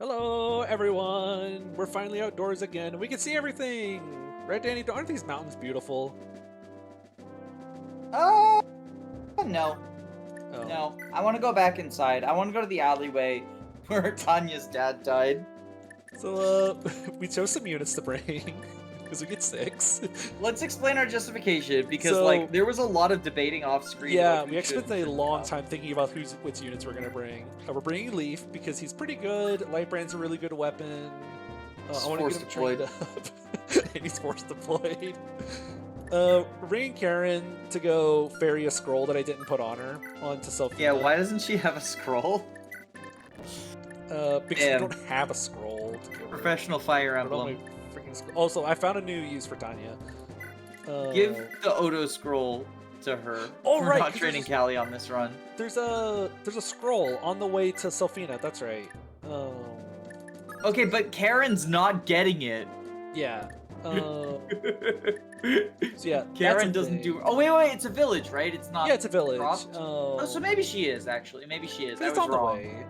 Hello, everyone! We're finally outdoors again, and we can see everything! Right, Danny? Aren't these mountains beautiful? Oh, no. Oh. No. I want to go back inside. I want to go to the alleyway where Tanya's dad died. So, we chose some units to bring, because we get 6. Let's explain our justification, because, So- there was a lot of debating off screen. Yeah, about who we actually should spent a and long not. time thinking about which units we're gonna bring. We're bringing Leaf, because he's pretty good. Lightbrand's a really good weapon. He's I want to force get him trained deployed. up. And he's force deployed. We're bringing Karen to go ferry a scroll that I didn't put on her onto Sophia. Yeah, why doesn't she have a scroll? Because we Damn. don't have a scroll to give her. Professional Fire Put on Emblem. my freaking scroll. Also, I found a new use for Tanya. Give the Odo scroll to her. Oh, We're right, not 'cause training there's- Callie on this run. There's a scroll on the way to Selfina. That's right. Okay, but Karen's not getting it. Yeah. So yeah, Karen that's a doesn't thing. do. Oh wait, it's a village, right? It's not. Yeah, it's a village. cropped? Oh, so maybe she is actually. Maybe she is. I it's was on the wrong. way.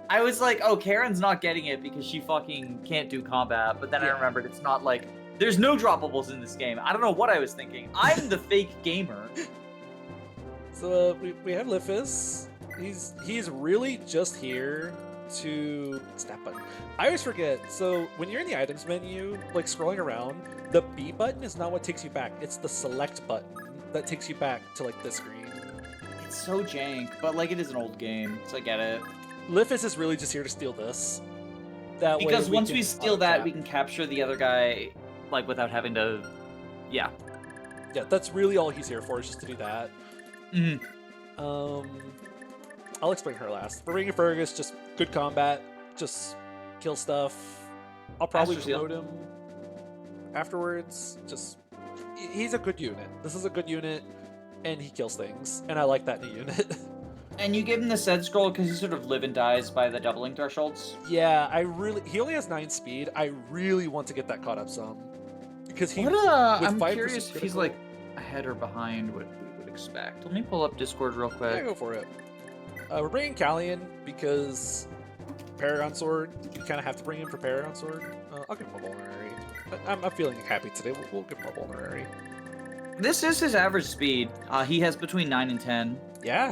I was like, oh, Karen's not getting it because she fucking can't do combat. But then I Yeah. remembered it's not like there's no droppables in this game. I don't know what I was thinking. I'm the fake gamer. So we have Lifis. He's really just here to snap button. I always forget. So when you're in the items menu, like scrolling around, the B button is not what takes you back. It's the select button that takes you back to like this screen. It's so jank, but like it is an old game, so I get it. Lifis is really just here to steal this. That Because way once can we steal that, auto-tap. we can capture the other guy, like without having to. Yeah. Yeah, that's really all he's here for, is just to do that. Mhm. I'll explain her last. For Ring of Fergus, just good combat, just kill stuff. I'll probably Master Seal. promote him afterwards. Just he's a good unit. This is a good unit, and he kills things, and I like that in a unit. And you give him the said scroll because he sort of live and dies by the doubling thresholds. Yeah, he only has 9 speed. I really want to get that caught up some because he. with I'm 5% curious if he's critical- like ahead or behind what we would expect. Let me pull up Discord real Yeah, quick. go for it. We're bringing Callian because Paragon Sword. You kind of have to bring him for Paragon Sword. I'll give him a vulnerary. I'm feeling happy today. We'll give him a vulnerary. This is his average speed. He has between 9 and 10. Yeah,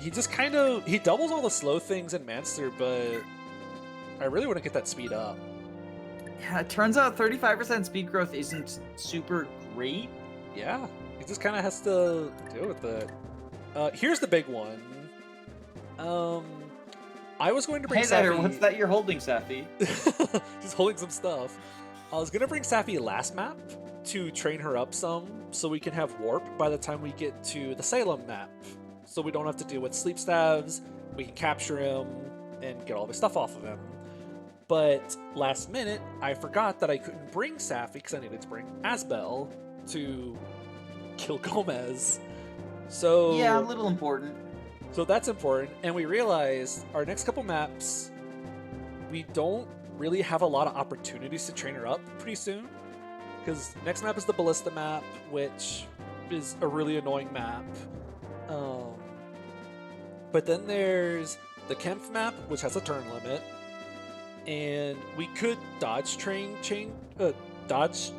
he just kind of he doubles all the slow things in Manster, but I really want to get that speed up. Yeah, it turns out 35% speed growth isn't super great. Yeah, he just kind of has to deal with it. Here's the big one. I was going to bring Hey there, Safi. what's that you're holding, Safi? She's holding some stuff. I was gonna bring Safi last map to train her up some, so we can have warp by the time we get to the Salem map. So we don't have to deal with sleep staves. We can capture him and get all the stuff off of him. But last minute, I forgot that I couldn't bring Safi because I needed to bring Asbel to kill Gomez. So Yeah, a little important. so that's important, and we realized our next couple maps, we don't really have a lot of opportunities to train her up pretty soon. Because next map is the Ballista map, which is a really annoying map. But then there's the Kempf map, which has a turn limit. And we could dodge dodge.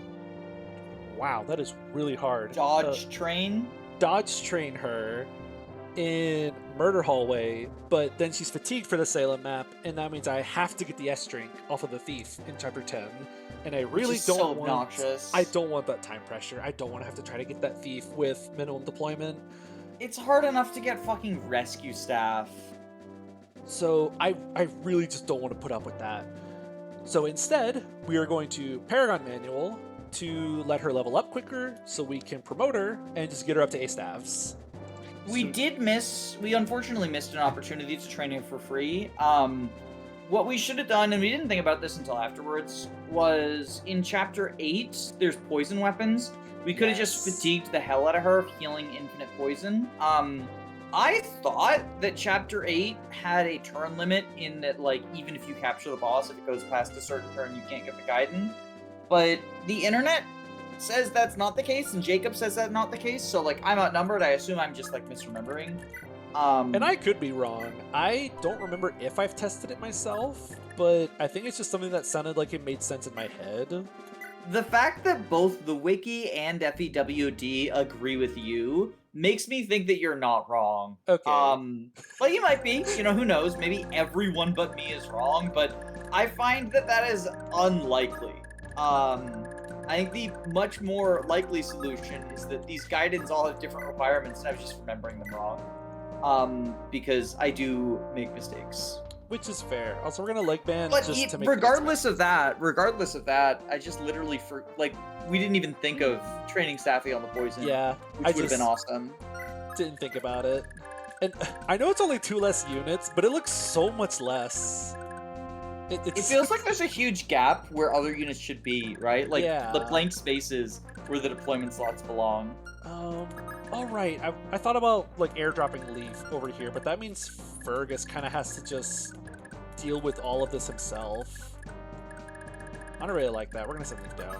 Wow, that is really hard. Dodge train. Dodge train her in Murder Hallway, but then she's fatigued for the Salem map, and that means I have to get the S drink off of the Thief in Chapter 10. And I really is don't so want. obnoxious. I don't want that time pressure. I don't want to have to try to get that Thief with minimum deployment. It's hard enough to get fucking rescue staff. So I really just don't want to put up with that. So instead, we are going to Paragon Manual to let her level up quicker, so we can promote her and just get her up to A staffs. We unfortunately missed an opportunity to train her for free. What we should have done, and we didn't think about this until afterwards, was in Chapter 8, there's poison weapons. We could have just Yes. fatigued the hell out of her, healing infinite poison. I thought that Chapter 8 had a turn limit in that, like, even if you capture the boss, if it goes past a certain turn, you can't get the Gaiden. But the internet says that's not the case, and Jacob says that's not the case, so, like, I'm outnumbered. I assume I'm just, like, misremembering. And I could be wrong. I don't remember if I've tested it myself, but I think it's just something that sounded like it made sense in my head. The fact that both the wiki and FEWD agree with you makes me think that you're not wrong. Okay. But you might be. You know, who knows? Maybe everyone but me is wrong, but I find that that is unlikely. I think the much more likely solution is that these guidance all have different requirements, and I was just remembering them wrong. Because I do make mistakes. Which is fair. Also, we're gonna leg ban But just to make regardless of that, I just literally we didn't even think of training Staffy on the poison. Yeah, which would have been awesome. Didn't think about it. And I know it's only 2 less units, but it looks so much less. It feels like there's a huge gap where other units should be, right? Like the blank spaces where the deployment slots belong. All right. I thought about like airdropping Leaf over here, but that means Fergus kind of has to just deal with all of this himself. I don't really like that. We're gonna send Leaf down.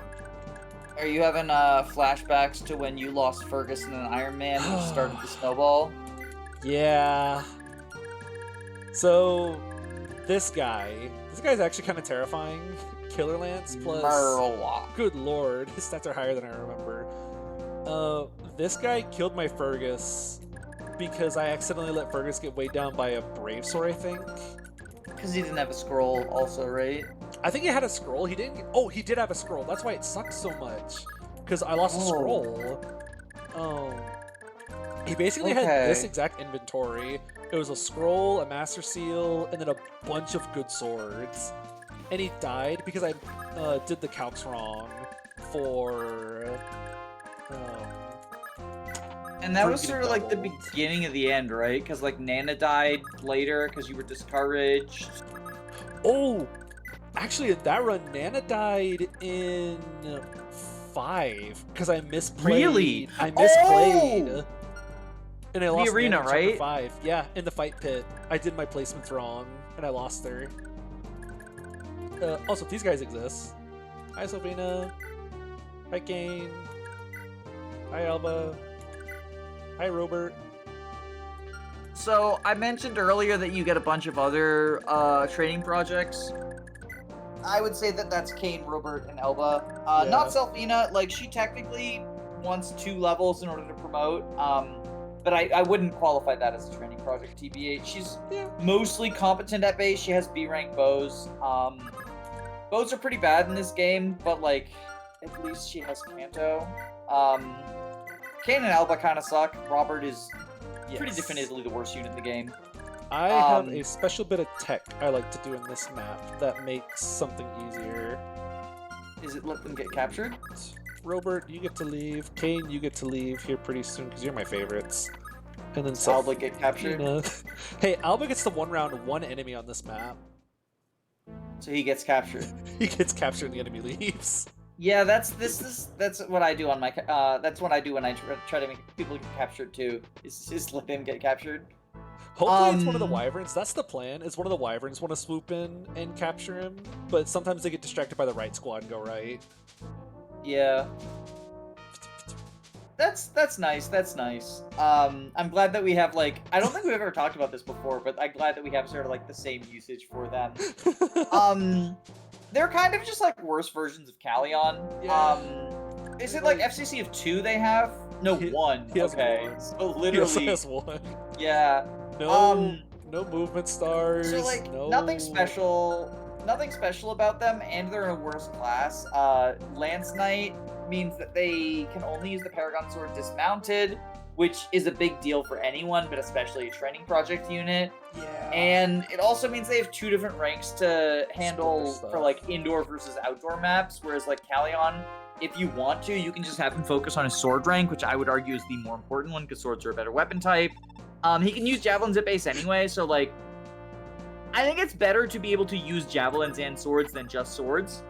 Are you having flashbacks to when you lost Fergus in an Iron Man and started the snowball? Yeah. So this guy's actually kind of terrifying. Killer Lance plus Murloc. Good lord, his stats are higher than I remember. This guy killed my Fergus because I accidentally let Fergus get weighed down by a Brave Sword, I think. Because he didn't have a scroll also, right? I think he had a scroll. He didn't. Oh, he did have a scroll. That's why it sucks so much. Because I lost a scroll. He basically had this exact inventory. It was a scroll, a Master Seal, and then a bunch of good swords. And he died because I did the calcs wrong for... and that was sort of like the beginning of the end, right? Because like Nana died later because you were discouraged. Oh! Actually, in that run, Nana died in 5 because I misplayed. Really? I misplayed. Oh! And I lost the arena, Nana in right? 5. Yeah, in the fight pit. I did my placements wrong, and I lost her. Also, these guys exist. Hi, Sylvina. Hi, Kane. Hi, Alba. Hi, Robert. So, I mentioned earlier that you get a bunch of other training projects. I would say that that's Kane, Robert, and Elba. Not Selfina. Like, she technically wants 2 levels in order to promote. But I wouldn't qualify that as a training project, TBH. She's mostly competent at base. She has B-rank bows. Bows are pretty bad in this game, but, like, at least she has Kanto. Kane and Alba kind of suck. Robert is pretty definitively the worst unit in the game. I have a special bit of tech I like to do in this map that makes something easier. Is it let them get captured? Robert, you get to leave. Kane, you get to leave here pretty soon because you're my favorites. And then Alba get captured? Hey, Alba gets the 1 round 1 enemy on this map. So he gets captured. He gets captured and the enemy leaves. Yeah, that's what I do on my that's what I do when I try to make people get captured too. Is just let them get captured. Hopefully it's one of the Wyverns. That's the plan. Is one of the Wyverns want to swoop in and capture him, but sometimes they get distracted by the right squad and go right. Yeah. That's nice. That's nice. I'm glad that we have, like, I don't think we've ever talked about this before, but I'm glad that we have sort of like the same usage for them. They're kind of just like worse versions of Callion. Yeah. Is it like FCC of 2 they have? No, 1. He has okay. 1. So literally. He has 1. Yeah. No movement stars. So like nothing special about them, and they're in a worse class. Lance Knight means that they can only use the Paragon Sword dismounted, which is a big deal for anyone, but especially a training project unit. Yeah. And it also means they have 2 different ranks to handle for like indoor versus outdoor maps, whereas like Callion, if you want to, you can just have him focus on his sword rank, which I would argue is the more important one because swords are a better weapon type. He can use javelins at base anyway, so like I think it's better to be able to use javelins and swords than just swords.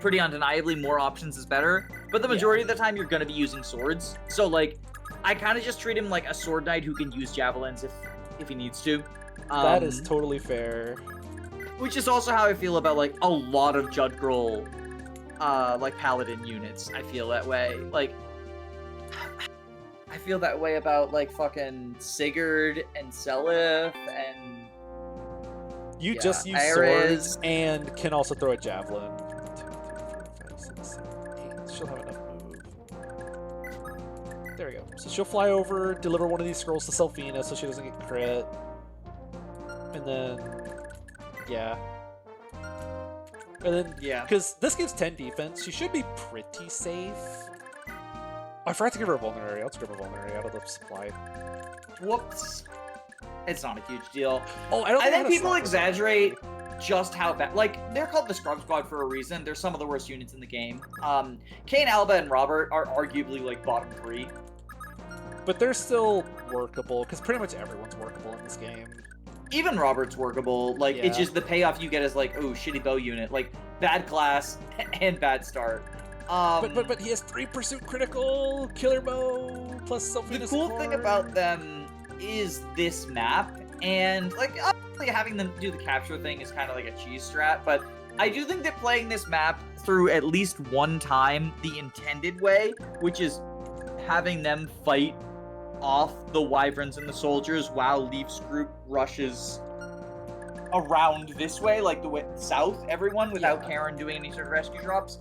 Pretty undeniably, more options is better, but the majority of the time you're going to be using swords. So like I kind of just treat him like a sword knight who can use javelins if he needs to. That is totally fair. Which is also how I feel about like a lot of Judgrel like paladin units. I feel that way. Like I feel that way about like fucking Sigurd and Selith and You yeah, just use Ares. swords and can also throw a javelin. 1, 2, 3, 4, 5, 6, 7, 8. She'll have enough move. There we go. So she'll fly over, deliver one of these scrolls to Selfina so she doesn't get crit. And then, yeah. And then, Yeah. because this gives 10 defense, she should be pretty safe. I forgot to give her a vulnerary. I'll just give her a vulnerary out of the supply. Whoops. It's not a huge deal. Oh, I don't I think think people exaggerate just how bad. Like, they're called the Scrub Squad for a reason. They're some of the worst units in the game. Kane, Alba, and Robert are arguably like bottom 3. But they're still workable, because pretty much everyone's workable in this game. Even Robert's workable. Like, it's Yeah. just the payoff you get is like, oh, shitty bow unit. Like, bad class and bad start. But he has 3 pursuit critical, killer bow, plus The Selfina's cool thing about them is this map, and like obviously having them do the capture thing is kind of like a cheese strat, but I do think that playing this map through at least one time the intended way, which is having them fight off the Wyverns and the soldiers while Leaf's group rushes around this way, like the way south, everyone, without Karen doing any sort of rescue drops.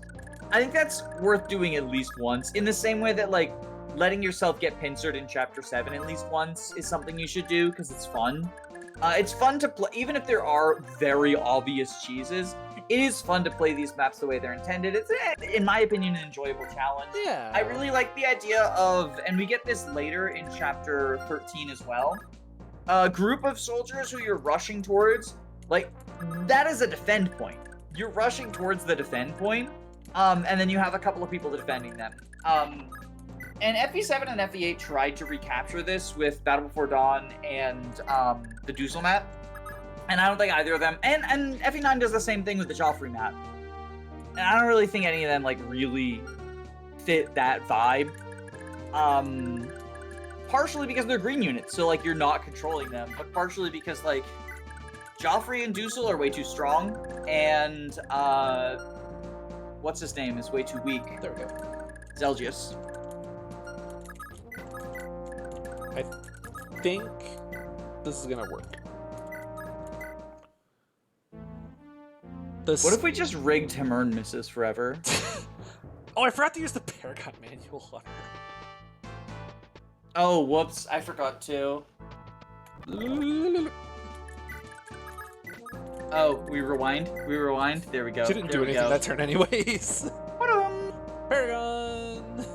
I think that's worth doing at least once, in the same way that like letting yourself get pincered in Chapter 7 at least once is something you should do, because it's fun. It's fun to play, even if there are very obvious cheeses, it is fun to play these maps the way they're intended. It's, in my opinion, an enjoyable challenge. Yeah. I really like the idea of, and we get this later in Chapter 13 as well, a group of soldiers who you're rushing towards, like, that is a defend point. You're rushing towards the defend point, and then you have a couple of people defending them. And FE7 and FE8 tried to recapture this with Battle Before Dawn and the Duzel map. And I don't think either of them... And FE9 does the same thing with the Joffrey map. And I don't really think any of them, like, really fit that vibe. Partially because they're green units, so, like, you're not controlling them. But partially because, like, Joffrey and Duzel are way too strong. And, what's his name is way too weak. There we go. Zelgius. I think this is gonna work. What if we just rigged Himern misses forever? Oh, I forgot to use the Paragon manual on her. Oh, whoops. I forgot to. Oh, we rewind? We rewind? There we go. She didn't do anything that turn anyways. Paragon!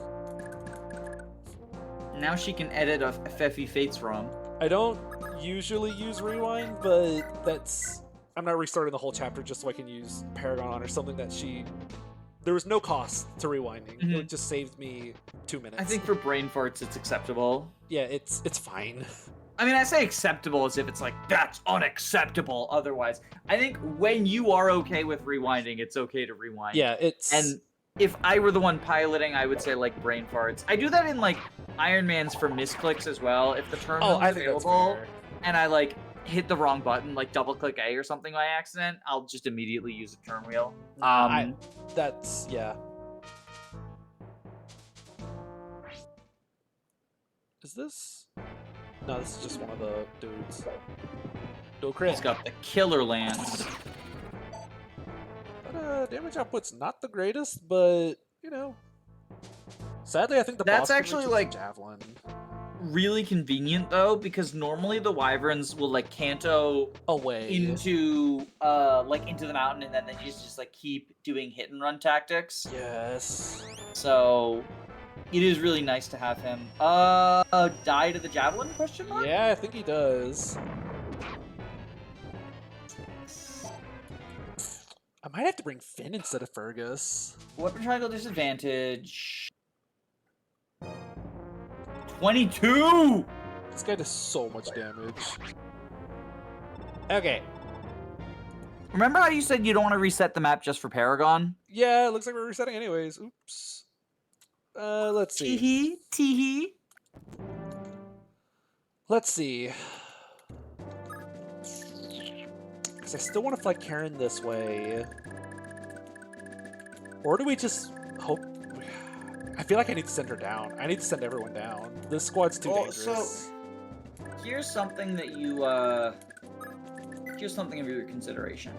Now she can edit a Fefi Fates ROM. I don't usually use rewind, but that's... I'm not restarting the whole chapter just so I can use Paragon on or something that she... There was no cost to rewinding. Mm-hmm. It just saved me 2 minutes. I think for brain farts, it's acceptable. Yeah, it's fine. I mean, I say acceptable as if it's like, that's unacceptable otherwise. I think when you are okay with rewinding, it's okay to rewind. Yeah, it's... And if I were the one piloting, I would say, like, brain farts. I do that in, like, Iron Man's for misclicks as well. If the terminal is available and I, like, hit the wrong button, like double-click A or something by accident, I'll just immediately use a turn wheel. That's... yeah. Is this... No, this is just one of the dudes. No crit. He's got the killer lance. But, damage output's not the greatest, but, you know... Sadly, I think the That's boss actually, damage is like, javelin. Really convenient, though, because normally the Wyverns will, like, canto away into, into the mountain, and then they just like, keep doing hit-and-run tactics. Yes. So... It is really nice to have him. Die to the javelin, question mark? Yeah, I think he does. I might have to bring Finn instead of Fergus. Weapon triangle disadvantage. 22! This guy does so much damage. Okay. Remember how you said you don't want to reset the map just for Paragon? Yeah, it looks like we're resetting anyways. Oops. Let's see. Teehee, teehee. Let's see. Because I still want to fly Karen this way. Or do we just hope... I feel like I need to send her down. I need to send everyone down. This squad's too dangerous. So here's something that you here's something of your consideration.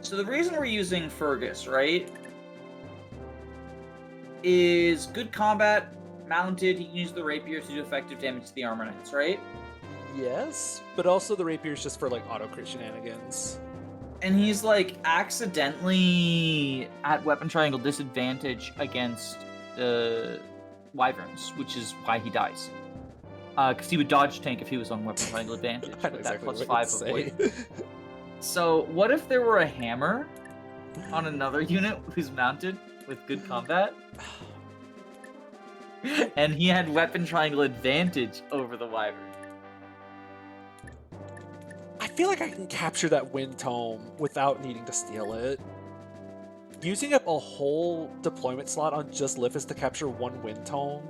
So the reason we're using Fergus, right, is good combat, mounted, he can use the rapier to do effective damage to the armor knights, right? Yes, but also the rapier is just for like auto crit shenanigans. And he's like accidentally at weapon triangle disadvantage against the Wyverns, which is why he dies. Because he would dodge tank if he was on weapon triangle advantage. I know With that exactly plus what you're 5 avoid. So what if there were a hammer on another unit who's mounted with good combat? And he had weapon triangle advantage over the Wyvern. I feel like I can capture that wind tome without needing to steal it. Using up a whole deployment slot on just Liffis to capture one wind tome.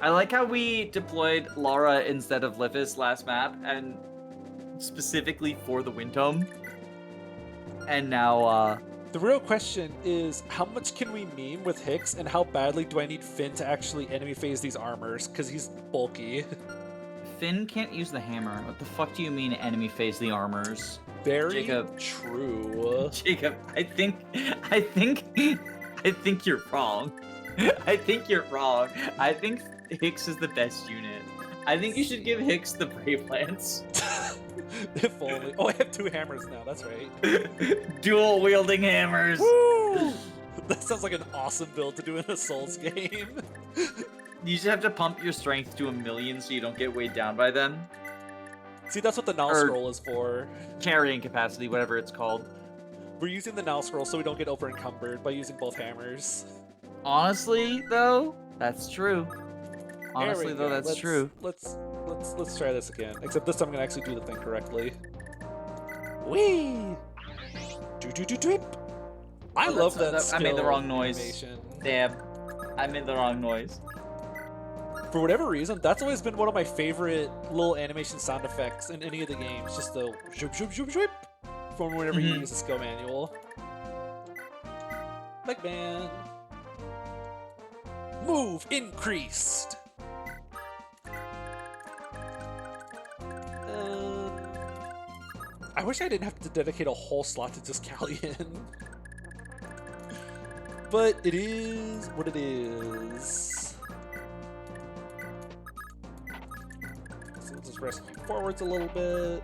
I like how we deployed Lara instead of Liffis last map, and specifically for the wind tome. And now, The real question is, how much can we meme with Hicks, and how badly do I need Finn to actually enemy phase these armors? Because he's bulky. Finn can't use the hammer. What the fuck do you mean enemy phase the armors? Very Jacob. true. Jacob, I think you're wrong. I think you're wrong. I think Hicks is the best unit. I think you should give Hicks the Brave Lance. If only. Oh, I have 2 hammers now, that's right. Dual wielding hammers. Woo! That sounds like an awesome build to do in a Souls game. You just have to pump your strength to 1,000,000 so you don't get weighed down by them. See, that's what the Null Scroll is for. Carrying capacity, whatever it's called. We're using the Null Scroll so we don't get over encumbered by using both hammers. Honestly, though, that's true. There we go. That's true. Let's try this again. Except this time I'm gonna actually do the thing correctly. Whee! Doop. I love that. I made the skill wrong noise. animation. Damn, I made the wrong noise. For whatever reason, that's always been one of my favorite little animation sound effects in any of the games. Just the zoop zoop zoop zoop from whenever you use the skill manual. Like man. Move increased. I wish I didn't have to dedicate a whole slot to just Callian. But it is what it is. So we'll just rescue forwards a little bit.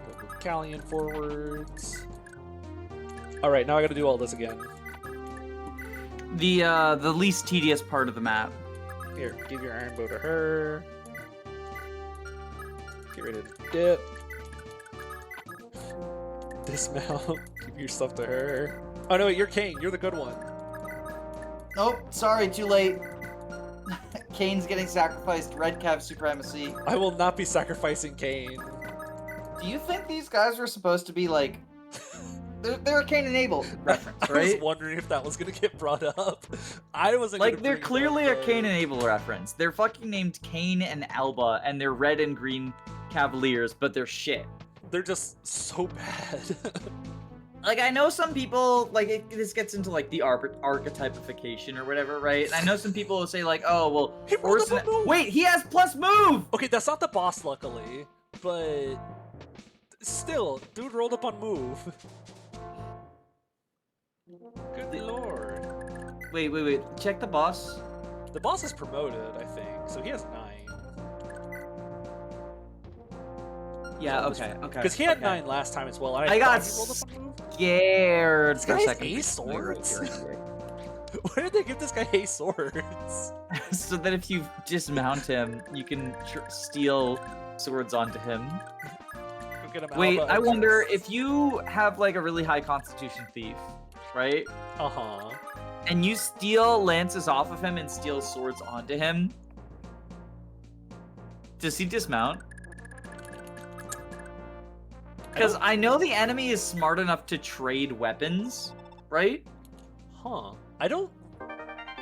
Move Callian forwards. Alright, now I gotta do all this again. The least tedious part of the map. Here, give your iron bow to her. Get rid of the dip. Dismount. Give your stuff to her. Oh no, you're Kane. You're the good one. Nope, sorry, too late. Kane's getting sacrificed. Red Cav supremacy. I will not be sacrificing Kane. Do you think these guys were supposed to be like... They're a Kane and Abel reference, right? I was wondering if that was gonna get brought up. I wasn't Like, gonna they're bring it clearly up, a Cain and Abel reference. They're fucking named Cain and Alba, and they're red and green Cavaliers, but they're shit. They're just so bad. Like, I know some people, like, this gets into, like, the archetypification or whatever, right? And I know some people will say, like, oh, well... He rolled up a move! Wait, he has plus move! Okay, that's not the boss, luckily. But... still, dude rolled up on move. Good lord. Wait. Check the boss. The boss is promoted, I think, so he has 9. Yeah, okay. Because he had 9 last time as well. And I got thought he rolled up on move. scared This for a guy has second. ace swords? Why did they give this guy ace swords? So that if you dismount him, you can steal swords onto him. Go get him Wait, Alba I wonder Exorcist. if you have like a really high constitution thief, right? Uh-huh. And you steal lances off of him and steal swords onto him. Does he dismount? Because I know the enemy is smart enough to trade weapons, right? Huh. I don't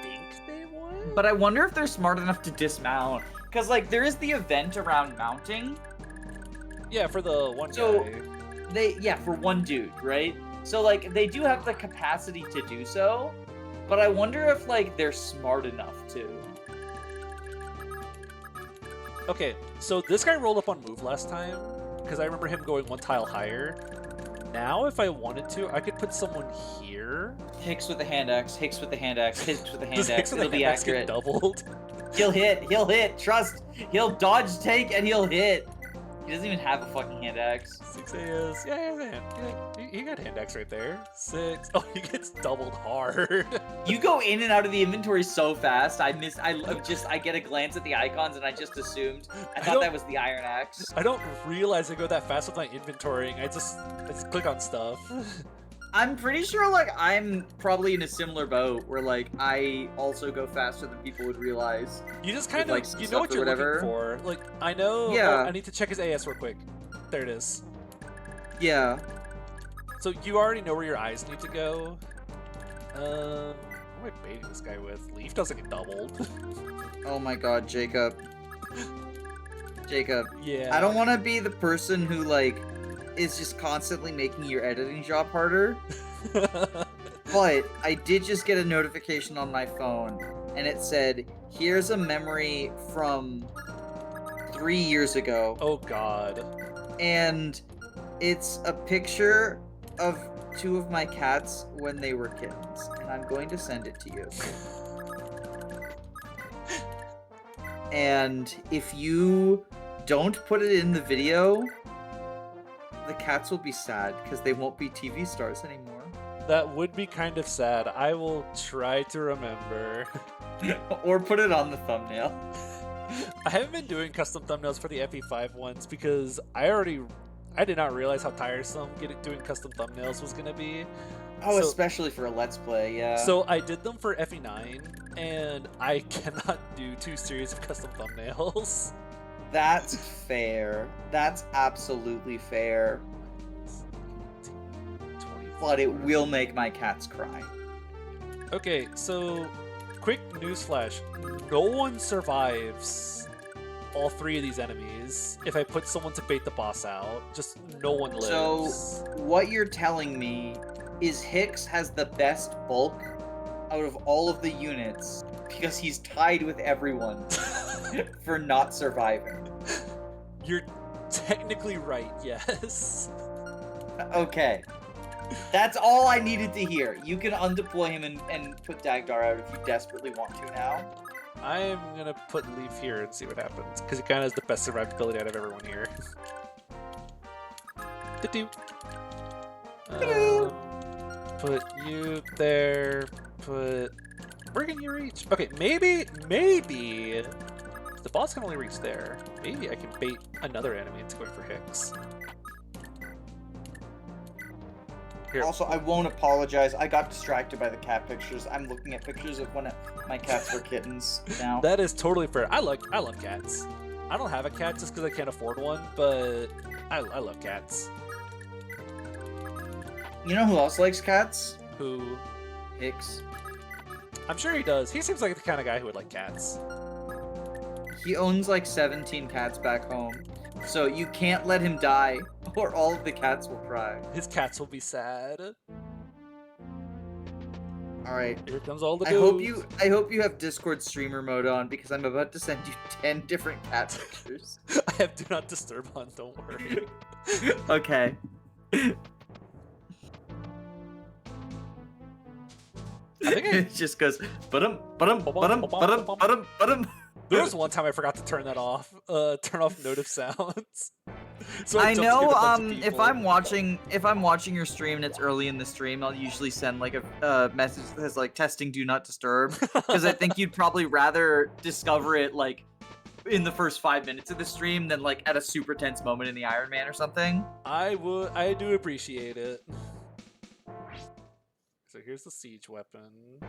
think they would. But I wonder if they're smart enough to dismount. Because, like, there is the event around mounting. Yeah, for the one So guy. for one dude, right? So like they do have the capacity to do so, but I wonder if like they're smart enough to. Okay, so this guy rolled up on move last time, because I remember him going one tile higher. Now, if I wanted to, I could put someone here. Hicks with the hand axe, Hicks with the hand axe, Hicks with the hand Does Hicks axe. with the It'll be hand axe get accurate. doubled? He'll hit, trust. He'll dodge take and he'll hit. He doesn't even have a fucking hand axe. 6 AS. Yeah, he has a hand. He got hand axe right there. 6. Oh, he gets doubled hard. You go in and out of the inventory so fast. I get a glance at the icons and I just assumed. I thought that was the iron axe. I don't realize I go that fast with my inventorying. I just click on stuff. I'm pretty sure like I'm probably in a similar boat where like I also go faster than people would realize. You just kind of like, you know what you're whatever. looking for. Like I know. Yeah. Oh, I need to check his AS real quick. There it is. Yeah. So you already know where your eyes need to go. What am I baiting this guy with? Leaf doesn't get doubled. Oh my god, Jacob. Jacob. Yeah. I don't want to be the person who like is just constantly making your editing job harder. But I did just get a notification on my phone and it said, here's a memory from 3 years ago. Oh god. And it's a picture of 2 of my cats when they were kittens. And I'm going to send it to you. And if you don't put it in the video, the cats will be sad because they won't be TV stars anymore. That would be kind of sad. I will try to remember. Or put it on the thumbnail. I haven't been doing custom thumbnails for the FE5 ones because I did not realize how tiresome doing custom thumbnails was going to be. Oh, So- especially for a Let's Play, yeah. So I did them for FE9, and I cannot do 2 series of custom thumbnails. That's fair. That's absolutely fair. But it will make my cats cry. Okay, so quick newsflash. No one survives all 3 of these enemies if I put someone to bait the boss out. Just no one lives. So, what you're telling me is Hicks has the best bulk out of all of the units because he's tied with everyone for not surviving. You're technically right, yes. Okay. That's all I needed to hear. You can undeploy him and put Dagdar out if you desperately want to now. I'm gonna put Leaf here and see what happens, because he kind of has the best survivability out of everyone here. Do. Put you there. Put. Where can you reach? Okay, maybe the boss can only reach there. Maybe I can bait another enemy into going for Hicks. Here. Also, I won't apologize. I got distracted by the cat pictures. I'm looking at pictures of when my cats were kittens now. That is totally fair. I love cats. I don't have a cat just because I can't afford one, but I love cats. You know who else likes cats? Who? Hicks. I'm sure he does. He seems like the kind of guy who would like cats. He owns like 17 cats back home. So you can't let him die, or all of the cats will cry. His cats will be sad. Alright. Here comes all the I hope you have Discord streamer mode on because I'm about to send you 10 different cat pictures. I have Do Not Disturb on, don't worry. Okay. I think It just goes ba-dum, ba-dum, ba-dum, ba-dum, ba-dum, ba-dum. there was one time I forgot to turn that off. Turn off notif sounds. So I jumped know scared a bunch of if people. I'm watching your stream and it's early in the stream, I'll usually send like a message that says like testing do not disturb because I think you'd probably rather discover it like in the first 5 minutes of the stream than like at a super tense moment in the Iron Man or something. I do appreciate it. So here's the siege weapon.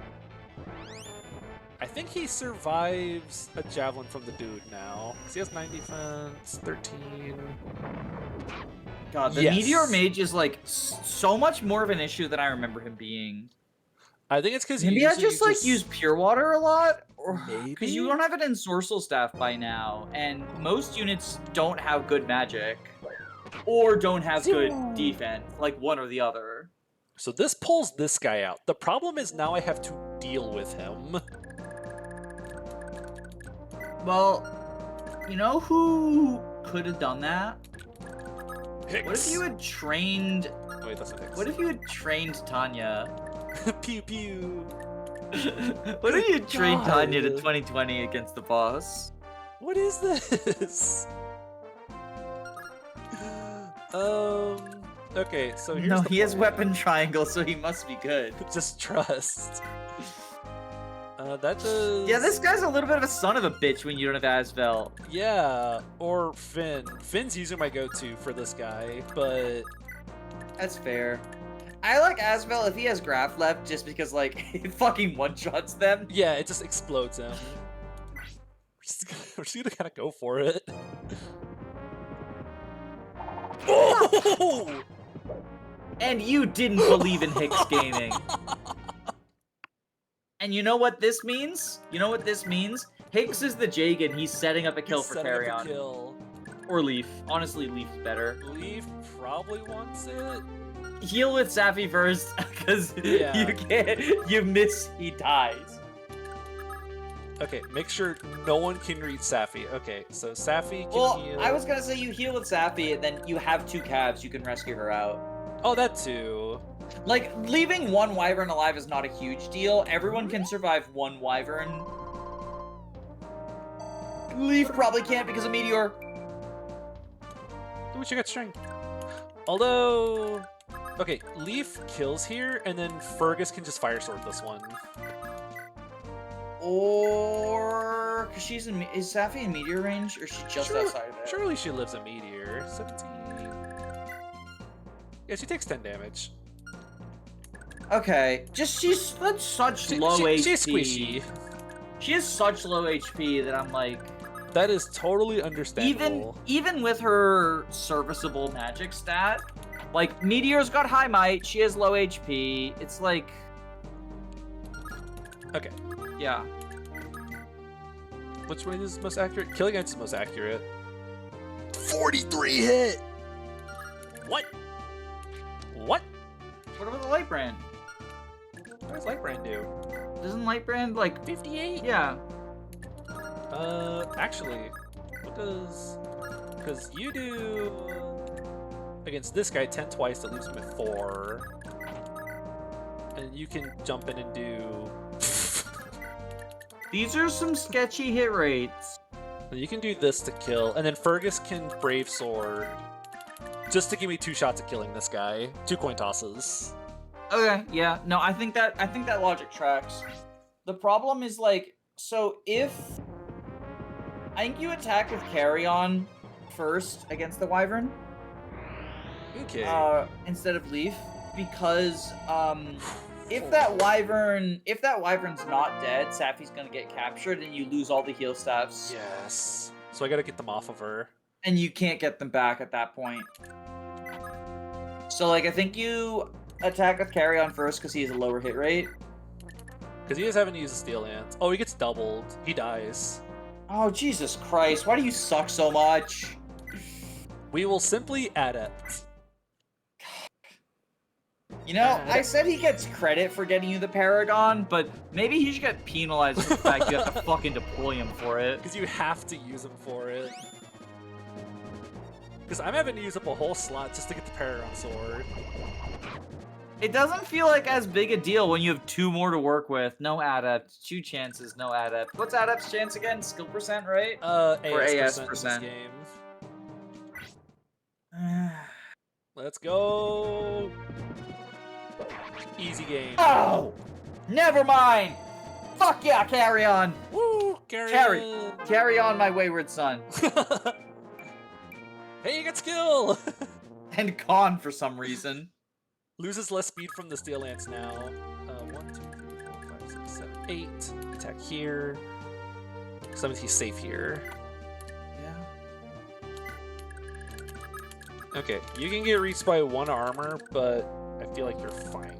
I think he survives a javelin from the dude now. 'Cause he has 9 defense, 13. God, the Yes. Meteor Mage is like so much more of an issue than I remember him being. I think it's because Maybe I just like use Pure Water a lot, or Maybe? because you don't have it in Sorcel Staff by now, and most units don't have good magic. or don't have good defense, like one or the other. So this pulls this guy out. The problem is now I have to deal with him. Well, you know who could have done that? Hicks. What if you had trained... Oh, wait, that's not Hicks. What if you had trained Tanya? Pew pew. What if you had trained God. Tanya to 2020 against the boss? What is this? Okay, so here's No, the he has plan. weapon triangle, so he must be good. Just trust. That does... Yeah, this guy's a little bit of a son of a bitch when you don't have Asvel. Yeah, or Finn. Finn's usually my go-to for this guy, but... That's fair. I like Asvel if he has Graph left, just because, like, it fucking one-shots them. Yeah, it just explodes him. We're just gonna kind of go for it. Oh! And you didn't believe in Hicks Gaming. And you know what this means? You know what this means? Hicks is the Jagan. He's setting up a kill He's for setting up Carry a On. kill. Or Leaf. Honestly, Leaf's better. Leaf probably wants it. Heal with Sappy first, because Yeah. you can't. You miss, he dies. Okay, make sure no one can reach Safi. Okay, so Safi can Well, heal. I was gonna say you heal with Sappy, and then you have 2 calves. You can rescue her out. Oh, that too. Like, leaving 1 Wyvern alive is not a huge deal. Everyone can survive 1 Wyvern. Leaf probably can't because of Meteor. Ooh, she got string. Although... Okay, Leaf kills here, and then Fergus can just Fire Sword this one. Or... Because she's in... Is Sappy in Meteor range, or is she just outside of it? Surely she lives a Meteor. 17... Yeah, she takes 10 damage. Okay, just she's that's such low HP. She's squishy. She has such low HP that I'm like... That is totally understandable. Even with her serviceable magic stat, like, Meteor's got high might, she has low HP, it's like... Okay. Yeah. Which one is most accurate? Killing Ants is most accurate. 43 hit! What? What? What about the Light Brand? What does Lightbrand do? Doesn't Light Brand, like... 58? Yeah. Actually, what does... Because you do... Against this guy 10 twice, that leaves him at 4. And you can jump in and do... These are some sketchy hit rates. You can do this to kill, and then Fergus can Brave Sword. Just to give me 2 shots at killing this guy. 2 coin tosses. Okay, yeah. No, I think that logic tracks. The problem is, like, so if... I think you attack with Carry On first against the Wyvern. Okay. Instead of Leaf, because if that Wyvern's not dead, Sappy's gonna get captured and you lose all the heal staffs. Yes. So I gotta get them off of her. And you can't get them back at that point. So, like, I think you attack with Carry On first because he has a lower hit rate. Because he just haven't used the Steel Ant. Oh, he gets doubled. He dies. Oh, Jesus Christ, why do you suck so much? We will simply Adept. You know, I said he gets credit for getting you the Paragon, but maybe he should get penalized for the fact you have to fucking deploy him for it. Because you have to use him for it. Because I'm having to use up a whole slot just to get the Paragon Sword. It doesn't feel like as big a deal when you have 2 more to work with. No Adept. 2 chances, no Adept. What's Adept's chance again? Skill percent, right? AS AS percent. In this game. Let's go. Easy game. Oh! Never mind! Fuck yeah, Carry On! Woo! Carry on, my wayward son. Hey, you got skill! And Con for some reason. Loses less speed from the Steel Ants now. 1, 2, 3, 4, 5, 6, 7, 8. Attack here. So that means he's safe here. Yeah. Okay, you can get reached by 1 armor, but I feel like you're fine.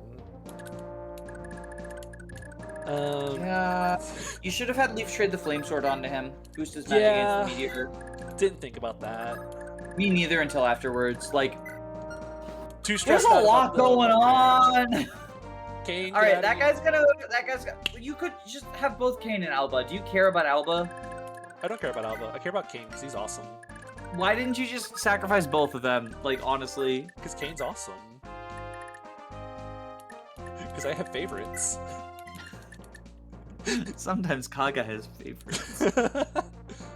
Yeah. You should have had Leaf trade the Flame Sword onto him. Boost his magic against the Meteor. Didn't think about that. Me neither until afterwards. Like, Too there's stressed a out lot about the going on. Kane, All right, get out of here. that guy's got. You could just have both Kane and Alba. Do you care about Alba? I don't care about Alba. I care about Kane because he's awesome. Why didn't you just sacrifice both of them? Like, honestly. Because Kane's awesome. Because I have favorites. Sometimes Kaga has favorites.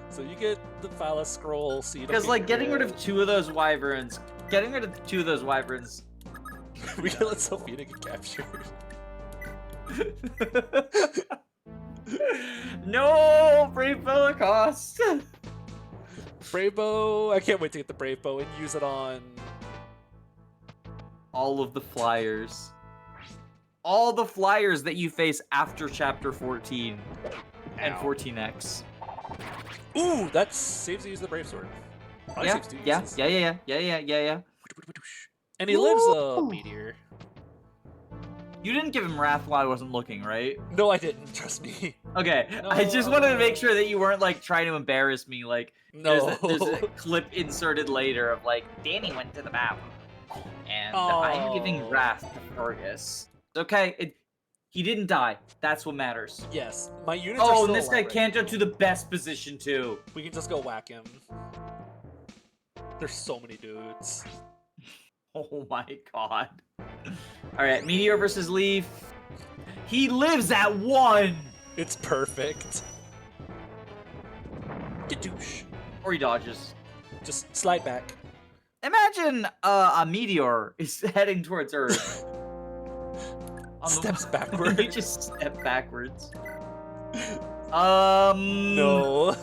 So you get the Phallus scroll, so you don't. Because like getting rid of crit. two of those wyverns, We can let Sophia get captured. No, Brave Holocaust. Brave Bow. I can't wait to get the Brave Bow and use it on All of the flyers. All the flyers that you face after chapter 14 and Ow. 14X. Ooh, that saves you use the Brave Sword. Probably Yeah, saves two yeah, uses. yeah. And he lives a Woo! meteor. You didn't give him wrath while I wasn't looking, right? No, I didn't. Trust me. Okay, I just wanted to make sure that you weren't like trying to embarrass me. Like, No. there's a clip inserted later of like Danny went to the bathroom, and I'm giving wrath to Fergus. Okay, he didn't die. That's what matters. Yes, my units are Oh, still and this guy alive, right? can't go to the best position too. We can just go whack him. There's so many dudes. Oh my god. All right, Meteor versus Leaf. He lives at 1. It's perfect. Gadoosh. Or he dodges. Just slide back. Imagine a meteor is heading towards Earth. Steps He backward. just stepped backwards. No.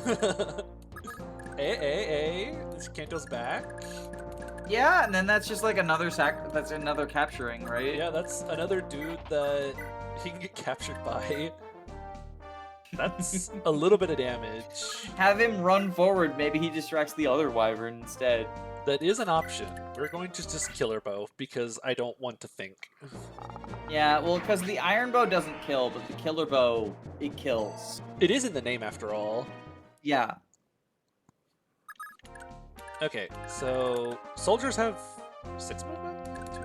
Hey. This Kanto's back. Yeah, and then that's just like another that's another capturing, right? Yeah, that's another dude that he can get captured by. That's a little bit of damage. Have him run forward. Maybe he distracts the other wyvern instead. That is an option. We're going to just killer bow because I don't want to think. Yeah, well, because the iron bow doesn't kill, but the killer bow, it kills. It is in the name after all. Yeah. Okay, so soldiers have 6 movement? 2,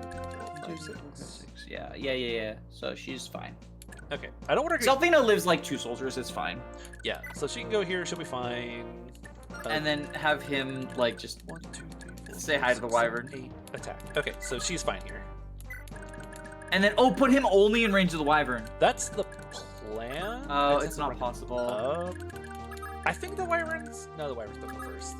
3, 4, 5, 6. Yeah. So she's fine. Okay, I don't want to. Selfina lives like 2 soldiers, it's fine. Yeah, so she can go here. She'll be fine. And then have him, like, just 1, 2, 3, 4, say hi to the 6, wyvern. 7, 8, attack. Okay, so she's fine here. And then, oh, put him only in range of the wyvern. That's the plan. Oh, I it's just not run possible. up. I think the wyverns. No, the wyverns don't go first.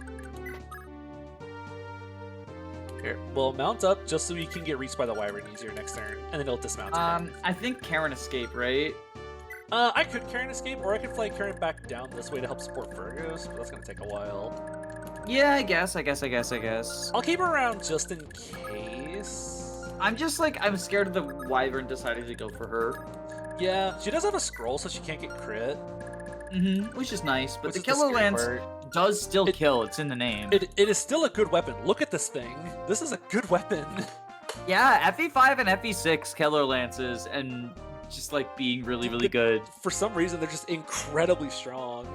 Here, we'll mount up just so we can get reached by the wyvern easier next turn, and then it'll dismount. Again. I think Karen escape, right? I could Karen escape, or I could fly Karen back down this way to help support Fergus, but that's gonna take a while. Yeah, I guess. I'll keep her around just in case. I'm just like, I'm scared of the wyvern deciding to go for her. Yeah, she does have a scroll, so she can't get crit. Which is nice, but Which the is the Killer scary Lance part. does still kill. It's in the name. It is still a good weapon. Look at this thing. This is a good weapon. Yeah, FE5 and FE6 Killer Lances, and just like being really, really good. For some reason, they're just incredibly strong.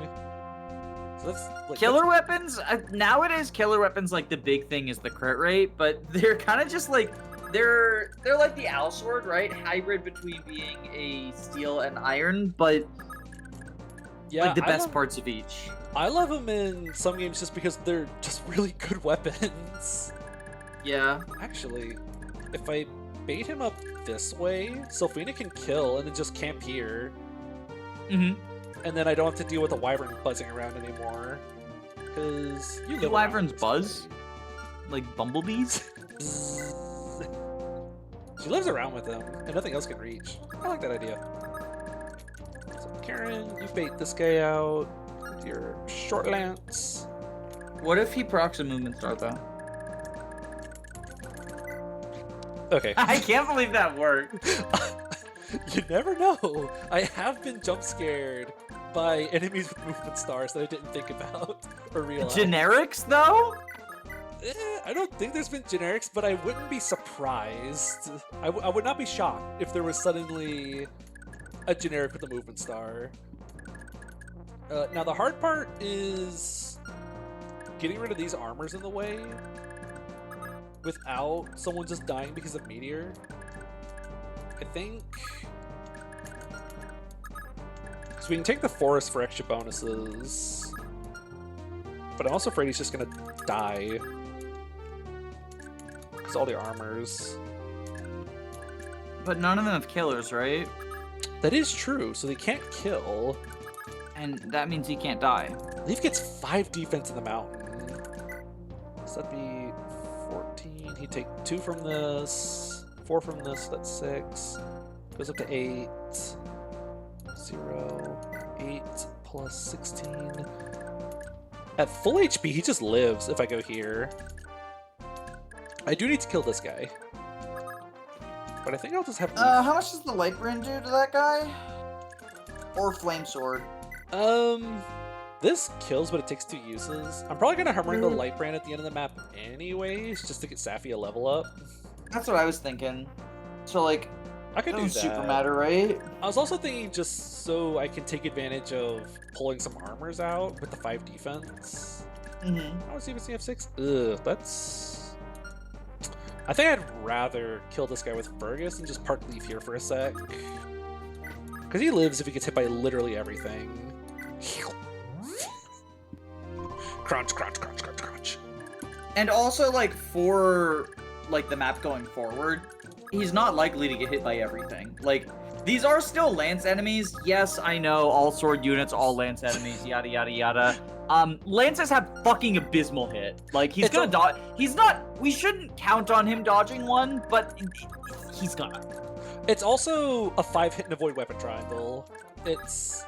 So that's like, Killer weapons, nowadays killer weapons, like the big thing is the crit rate, but they're kind of just like, they're like the owl sword, right? Hybrid between being a steel and iron, but yeah, like the best parts of each. I love them in some games just because they're just really good weapons. Yeah. Actually, if I bait him up this way, Sophina can kill and then just camp here. And then I don't have to deal with the wyvern buzzing around anymore. Because you Do live wyverns around buzz? Like bumblebees? She lives around with them, and nothing else can reach. I like that idea. So Karen, you bait this guy out with your short lance. What if he procs a movement star, though? Okay. I can't believe that worked. You never know. I have been jump scared by enemies with movement stars that I didn't think about or realize. Generics, though? I don't think there's been generics, but I wouldn't be surprised. I would not be shocked if there was suddenly a generic with a movement star. Now the hard part is getting rid of these armors in the way without someone just dying because of meteor, I think. So we can take the forest for extra bonuses, but I'm also afraid he's just gonna die because all the armors. But none of them have killers, right? That is true, so they can't kill. And that means he can't die. Leaf gets 5 defense in the mountain. So that'd be 14. He'd take 2 from this, 4 from this, so that's 6. Goes up to 8. 0, 8 plus 16. At full HP, he just lives if I go here. I do need to kill this guy. But I think I'll just have... How much does the light brand do to that guy? Or flame sword? This kills, but it takes 2 uses. I'm probably gonna hammer in the light brand at the end of the map anyways, just to get Safi a level up. That's what I was thinking. So, like, I could do that. Super matter, right? I was also thinking just so I can take advantage of pulling some armors out with the 5 defense. Mm-hmm. I was even CF6. Ugh, that's... I think I'd rather kill this guy with Fergus and just park Leaf here for a sec. Because he lives if he gets hit by literally everything. Crunch, crunch, crunch, crunch, crunch. And also, like, for, like, the map going forward, he's not likely to get hit by everything. Like, these are still lance enemies. Yes, I know, all sword units, all lance enemies, yada, yada, yada. Lances have fucking abysmal hit. Like, he's gonna dodge. He's not, we shouldn't count on him dodging one, but he's gonna. It's also a 5 hit and avoid weapon triangle. It's...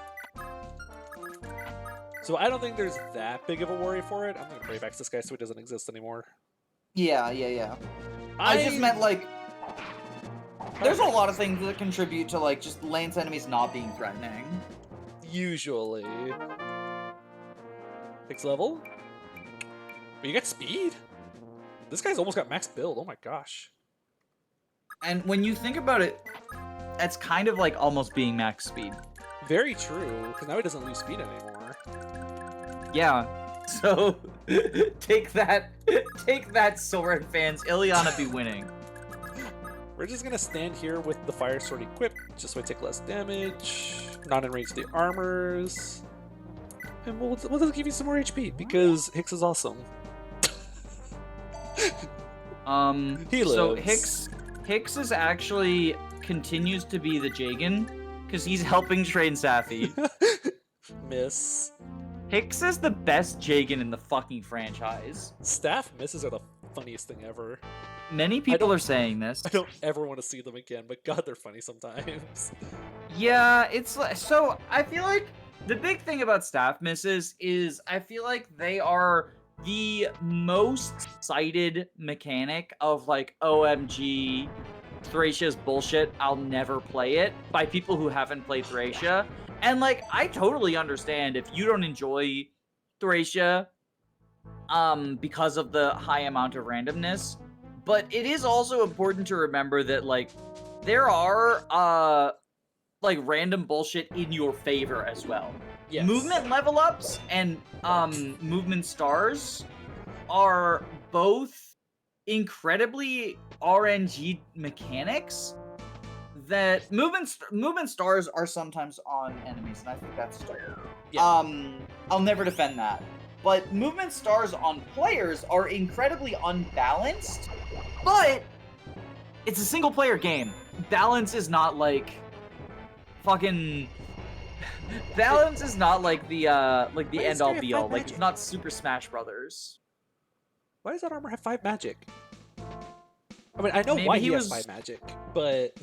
So I don't think there's that big of a worry for it. I'm gonna brave X this guy so he doesn't exist anymore. Yeah. I just meant, like, there's a lot of things that contribute to, like, just lance enemies not being threatening. Usually. 6 level? But you got speed? This guy's almost got max build. Oh my gosh. And when you think about it, that's kind of like almost being max speed. Very true, because now he doesn't lose speed anymore. Yeah. So take that, sword fans. Ileana be winning. We're just gonna stand here with the fire sword equipped, just so I take less damage. Not in range of the armors. And we'll just give you some more HP, because Hicks is awesome. He lives. So Hicks is actually continues to be the Jagan, because he's helping train Safi. Miss. Hicks is the best Jagan in the fucking franchise. Staff misses are the funniest thing ever. Many people are saying this. I don't ever want to see them again, but God, they're funny sometimes. Yeah, it's so I feel like the big thing about staff misses is I feel like they are the most cited mechanic of like OMG Thracia's bullshit, I'll never play it by people who haven't played Thracia. And like I totally understand if you don't enjoy Thracia because of the high amount of randomness, but it is also important to remember that like there are like random bullshit in your favor as well. Yes. Movement level ups and movement stars are both incredibly RNG mechanics that movement stars are sometimes on enemies, and I think that's fair. Yeah. I'll never defend that. But movement stars on players are incredibly unbalanced, but it's a single player game. Balance is not like fucking balance is not like the end all be all. Like it's not Super Smash Brothers. Why does that armor have 5 magic? I mean, I know Maybe why he he has was- 5 magic, but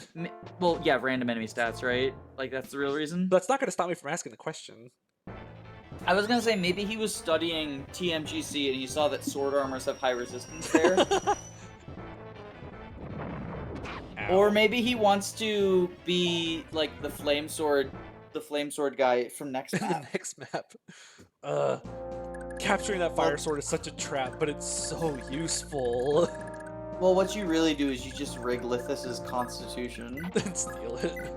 Well, yeah, random enemy stats, right? Like that's the real reason. that's not going to stop me from asking the question. I was gonna say maybe he was studying TMGC and he saw that sword armors have high resistance there. Or maybe he wants to be like the flame sword guy from next The map. next map. Capturing that fire sword is such a trap, but it's so useful. Well, what you really do is you just rig Lithus's constitution. And steal it.